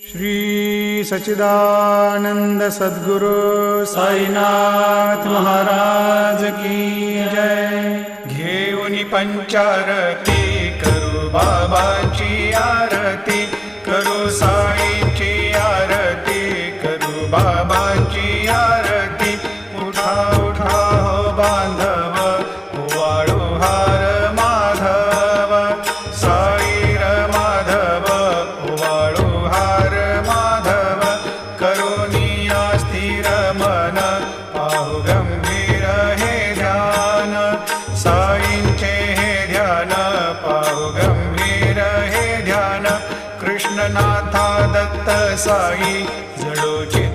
श्री सच्चिदानंद सद्गुरु साईनाथ महाराज की जय। घेऊनी पंचारती करू बाबाची आरती, करू साईंची आरती, करू बाबाची आरती। उठा उठा हो बांधव, वाळू हार माधव, साईर माधव, वाळू हार माधव। करुणिया स्थिर मन, पाहु गंभीर हे ध्यान, साईंचे हे ध्यान, पाहु गंभीर हे ध्यान। कृष्णनाथा दत्त साई जडोची